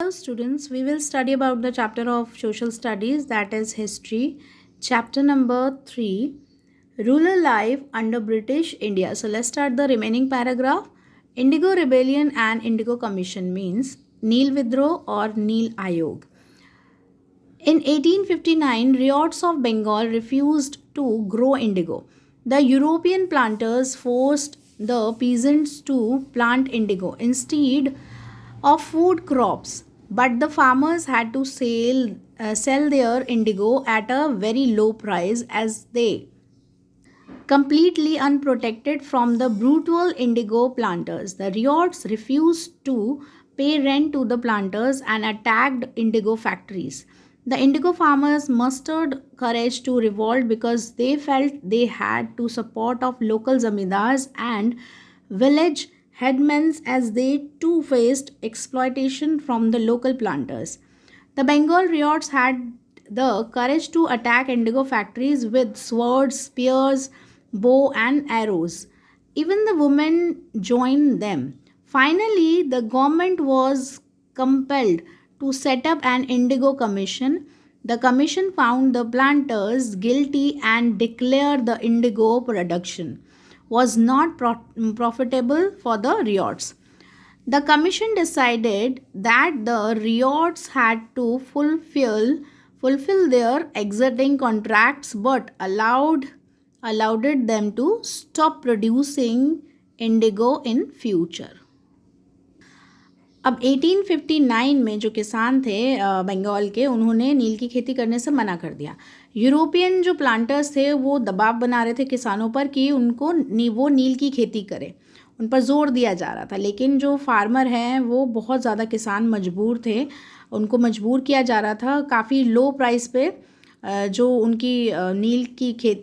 Hello students, we will study about the chapter of social studies, that is history, chapter number 3, rural life under British India. So let's start the remaining paragraph. Indigo Rebellion and Indigo Commission means Neel Vidroh or Neel Ayog. In 1859, riots of Bengal refused to grow indigo. The European planters forced the peasants to plant indigo instead of food crops, but the farmers had to sell their indigo at a very low price as they completely unprotected from the brutal indigo planters. The riots refused to pay rent to the planters and attacked indigo factories. The indigo farmers mustered courage to revolt because they felt they had to support of local zamindars and village headmen as they too faced exploitation from the local planters. The Bengal riots had the courage to attack indigo factories with swords, spears, bow, and arrows. Even the women joined them. Finally, the government was compelled to set up an indigo commission. The commission found the planters guilty and declared the indigo production was not profitable for the riots. The commission decided that the riots had to fulfill their exiting contracts but allowed them to stop producing indigo in future. अब 1859 में जो किसान थे बंगाल के, उन्होंने नील की खेती करने से मना कर दिया. यूरोपियन जो प्लांटर्स थे वो दबाव बना रहे थे किसानों पर कि वो नील की खेती करें. उन पर जोर दिया जा रहा था, लेकिन जो फार्मर हैं वो बहुत ज़्यादा किसान मजबूर थे. उनको मजबूर किया जा रहा था. काफ़ी लो प्राइस पे जो उनकी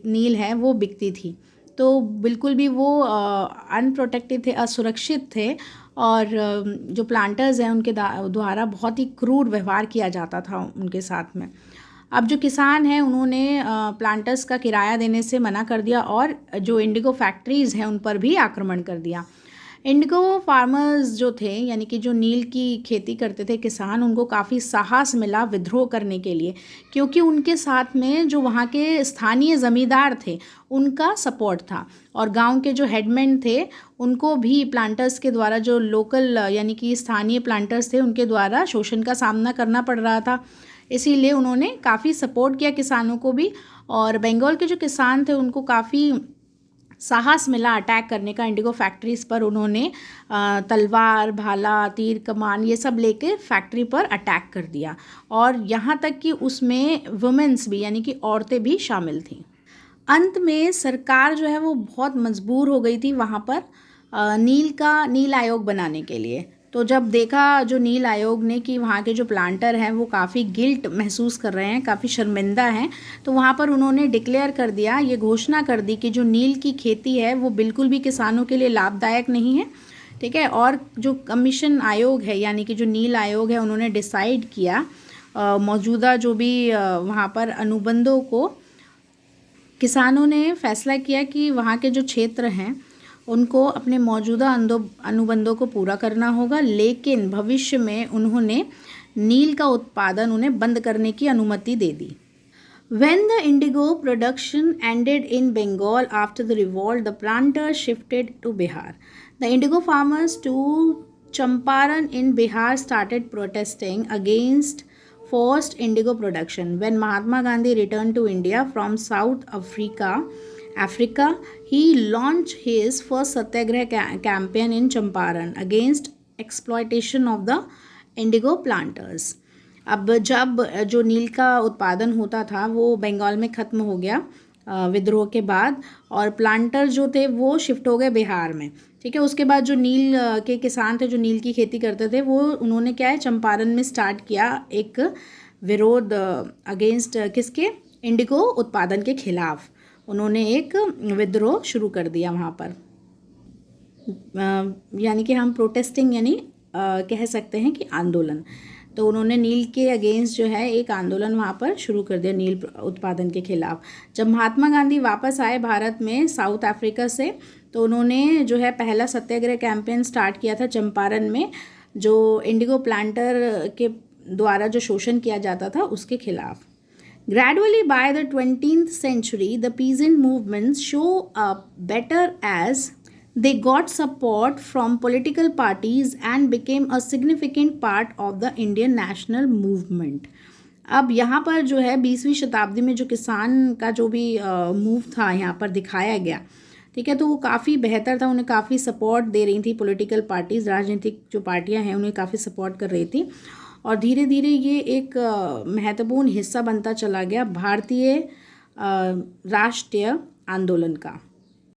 नील है वो बिकती थी. तो बिल्कुल भी वो अनप्रोटेक्टेड थे, असुरक्षित थे, और जो प्लांटर्स हैं उनके द्वारा बहुत ही क्रूर व्यवहार किया जाता था उनके साथ में. अब जो किसान हैं उन्होंने प्लांटर्स का किराया देने से मना कर दिया और जो इंडिगो फैक्ट्रीज़ हैं उन पर भी आक्रमण कर दिया. इंडिगो फार्मर्स जो थे, यानी कि जो नील की खेती करते थे किसान, उनको काफ़ी साहस मिला विद्रोह करने के लिए, क्योंकि उनके साथ में जो वहाँ के स्थानीय ज़मींदार थे उनका सपोर्ट था, और गांव के जो हेडमैन थे उनको भी प्लांटर्स के द्वारा, जो लोकल यानी कि स्थानीय प्लांटर्स थे उनके द्वारा शोषण का सामना करना पड़ रहा था. इसीलिए उन्होंने काफ़ी सपोर्ट किया किसानों को भी, और बंगाल के जो किसान थे उनको काफ़ी साहस मिला अटैक करने का इंडिगो फैक्ट्रीज़ पर. उन्होंने तलवार, भाला, तीर, कमान ये सब लेके फैक्ट्री पर अटैक कर दिया, और यहाँ तक कि उसमें वुमेंस भी, यानी कि औरतें भी शामिल थीं. अंत में सरकार जो है वो बहुत मजबूर हो गई थी वहाँ पर नील आयोग बनाने के लिए. तो जब देखा जो नील आयोग ने कि वहाँ के जो प्लांटर हैं वो काफ़ी गिल्ट महसूस कर रहे हैं, काफ़ी शर्मिंदा हैं, तो वहाँ पर उन्होंने डिक्लेयर कर दिया, ये घोषणा कर दी कि जो नील की खेती है वो बिल्कुल भी किसानों के लिए लाभदायक नहीं है. ठीक है. और जो कमीशन आयोग है, यानी कि जो नील आयोग है, उन्होंने डिसाइड किया मौजूदा जो भी वहाँ पर अनुबंधों को, किसानों ने फैसला किया कि वहाँ के जो क्षेत्र हैं उनको अपने मौजूदा अनुबंधों को पूरा करना होगा, लेकिन भविष्य में उन्होंने नील का उत्पादन उन्हें बंद करने की अनुमति दे दी. When the indigo production ended in Bengal after the revolt, the planters shifted to Bihar. The indigo farmers to Champaran in Bihar started protesting against forced indigo production. When Mahatma Gandhi returned to India from South Africa, he launched his first satyagraha campaign in Champaran against exploitation of the indigo planters. अब जब जो नील का उत्पादन होता था वो बंगाल में ख़त्म हो गया विद्रोह के बाद, और प्लांटर जो थे वो शिफ्ट हो गए बिहार में. ठीक है. उसके बाद जो नील के किसान थे जो नील की खेती करते थे वो उन्होंने क्या है, चंपारण में स्टार्ट किया एक विरोध अगेंस्ट किसके, इंडिगो उत्पादन के खिलाफ. उन्होंने एक विद्रोह शुरू कर दिया वहाँ पर, यानी कि हम प्रोटेस्टिंग यानी कह सकते हैं कि आंदोलन. तो उन्होंने नील के अगेंस्ट जो है एक आंदोलन वहाँ पर शुरू कर दिया नील उत्पादन के खिलाफ. जब महात्मा गांधी वापस आए भारत में साउथ अफ्रीका से, तो उन्होंने जो है पहला सत्याग्रह कैंपेन स्टार्ट किया था चंपारण में जो इंडिगो प्लांटर के द्वारा जो शोषण किया जाता था उसके खिलाफ। Gradually, by the 20th century, the peasant movements show up better as they got support from political parties and became a significant part of the Indian national movement. अब यहाँ पर जो है 20वीं शताब्दी में जो किसान का जो भी मूव था यहाँ पर दिखाया गया, ठीक है, तो वो काफ़ी बेहतर था, उन्हें काफ़ी सपोर्ट दे रही थी पॉलिटिकल पार्टीज़, राजनीतिक जो पार्टियाँ हैं उन्हें काफ़ी सपोर्ट कर रही थी और धीरे धीरे ये एक महत्वपूर्ण हिस्सा बनता चला गया भारतीय राष्ट्रीय आंदोलन का।